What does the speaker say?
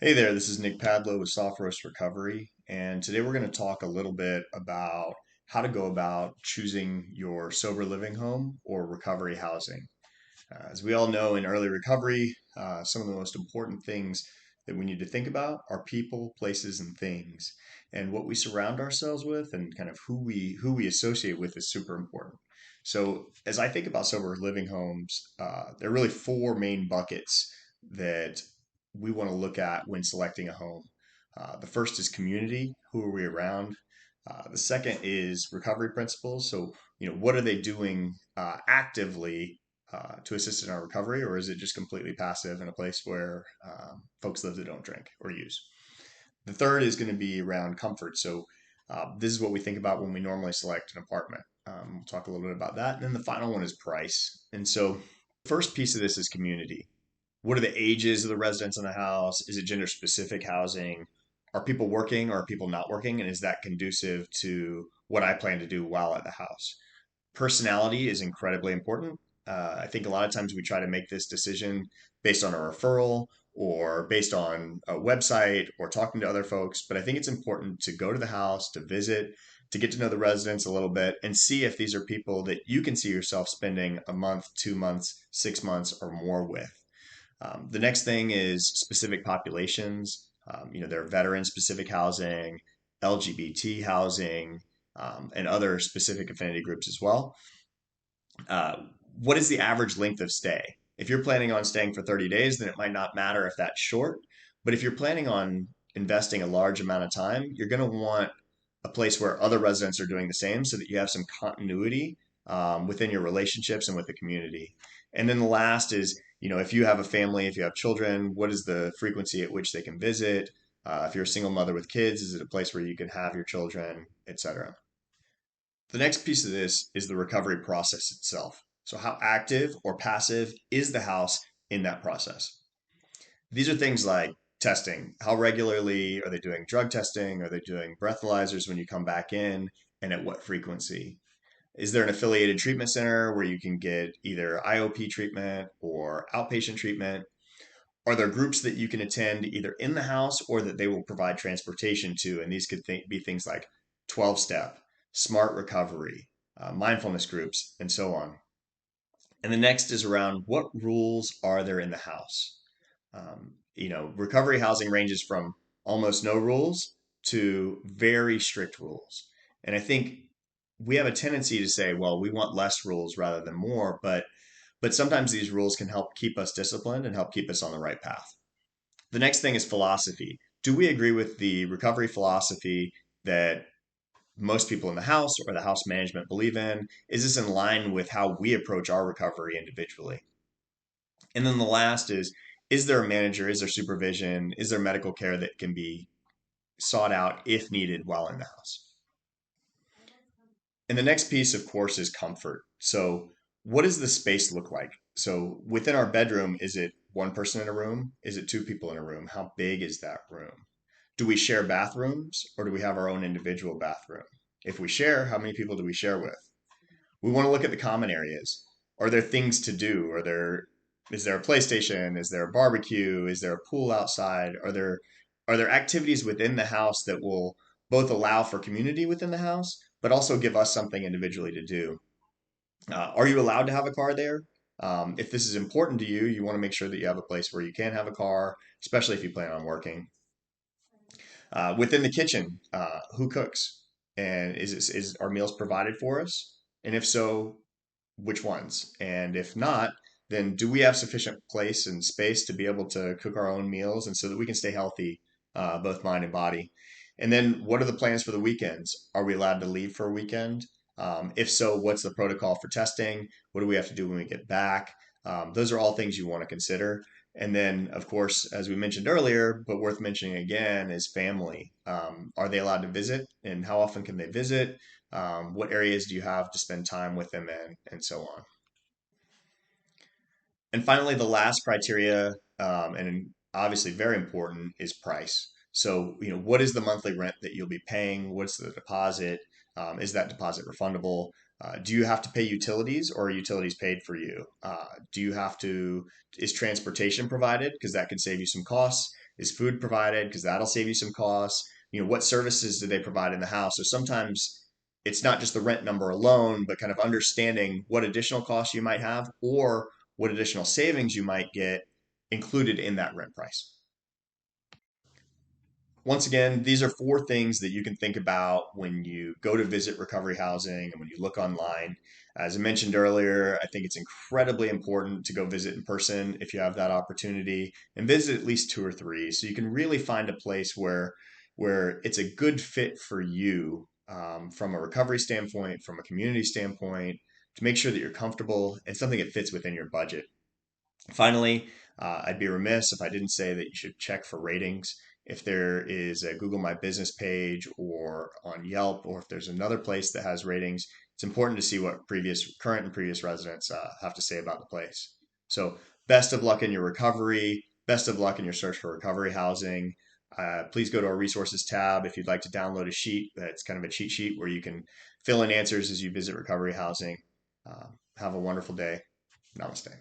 Hey there, this is Nick Padlow with Soft Roast Recovery, and today we're going to talk a little bit about how to go about choosing your sober living home or recovery housing. As we all know, in early recovery, some of the most important things that we need to think about are people, places, and things. And what we surround ourselves with and kind of who we associate with is super important. So, as I think about sober living homes, there are really four main buckets that we want to look at when selecting a home. The first is community. Who are we around? The second is recovery principles. So, what are they doing actively to assist in our recovery, or is it just completely passive in a place where folks live that don't drink or use? The third is going to be around comfort. So, this is what we think about when we normally select an apartment. We'll talk a little bit about that. And then the final one is price. And so, the first piece of this is community. What are the ages of the residents in the house? Is it gender specific housing? Are people working or are people not working? And is that conducive to what I plan to do while at the house? Personality is incredibly important. I think a lot of times we try to make this decision based on a referral or based on a website or talking to other folks. But I think it's important to go to the house, to visit, to get to know the residents a little bit and see if these are people that you can see yourself spending a month, 2 months, 6 months, or more with. The next thing is specific populations. There are veteran specific housing, LGBT housing, and other specific affinity groups as well. Uh, what is the average length of stay? If you're planning on staying for 30 days, then it might not matter if that's short. But if you're planning on investing a large amount of time, you're going to want a place where other residents are doing the same so that you have some continuity within your relationships and with the community. And then the last is, if you have a family, if you have children, what is the frequency at which they can visit? If you're a single mother with kids, is it a place where you can have your children, etc.? The next piece of this is the recovery process itself. So, how active or passive is the house in that process? These are things like testing. How regularly are they doing drug testing? Are they doing breathalyzers when you come back in? And at what frequency? Is there an affiliated treatment center where you can get either IOP treatment or outpatient treatment? Are there groups that you can attend either in the house or that they will provide transportation to? And these could be things like 12 step, smart recovery, mindfulness groups, and so on. And the next is around what rules are there in the house? Recovery housing ranges from almost no rules to very strict rules. And I think we have a tendency to say, well, we want less rules rather than more, but sometimes these rules can help keep us disciplined and help keep us on the right path. The next thing is philosophy. Do we agree with the recovery philosophy that most people in the house or the house management believe in? Is this in line with how we approach our recovery individually? And then the last is there a manager? Is there supervision? Is there medical care that can be sought out if needed while in the house? And the next piece, of course, is comfort. So, what does the space look like? So, within our bedroom, is it one person in a room? Is it two people in a room? How big is that room? Do we share bathrooms or do we have our own individual bathroom? If we share, how many people do we share with? We want to look at the common areas. Are there things to do? Is there a PlayStation? Is there a barbecue? Is there a pool outside? Are there activities within the house that will both allow for community within the house, but also give us something individually to do? Are you allowed to have a car there? If this is important to you, you want to make sure that you have a place where you can have a car, especially if you plan on working. Within the kitchen, who cooks? And is our meals provided for us? And if so, which ones? And if not, then do we have sufficient place and space to be able to cook our own meals and so that we can stay healthy, both mind and body? And then what are the plans for the weekends? Are we allowed to leave for a weekend? If so, what's the protocol for testing? What do we have to do when we get back? Those are all things you want to consider. And then, of course, as we mentioned earlier, but worth mentioning again, is family. Are they allowed to visit, and how often can they visit? What areas do you have to spend time with them in, and so on. And finally, the last criteria, and obviously very important, is price. So, what is the monthly rent that you'll be paying? What's the deposit? Is that deposit refundable? Do you have to pay utilities or are utilities paid for you? Do you have to, is transportation provided? Because that could save you some costs. Is food provided? Because that'll save you some costs. What services do they provide in the house? So sometimes it's not just the rent number alone, but kind of understanding what additional costs you might have or what additional savings you might get included in that rent price. Once again, these are four things that you can think about when you go to visit recovery housing and when you look online. As I mentioned earlier, I think it's incredibly important to go visit in person if you have that opportunity and visit at least two or three so you can really find a place where it's a good fit for you from a recovery standpoint, from a community standpoint, to make sure that you're comfortable and something that fits within your budget. Finally, I'd be remiss if I didn't say that you should check for ratings. If there is a Google My Business page or on Yelp, or if there's another place that has ratings, it's important to see what current and previous residents have to say about the place. So, best of luck in your recovery. Best of luck in your search for recovery housing. Please go to our resources tab if you'd like to download a sheet. That's kind of a cheat sheet where you can fill in answers as you visit recovery housing. Have a wonderful day. Namaste.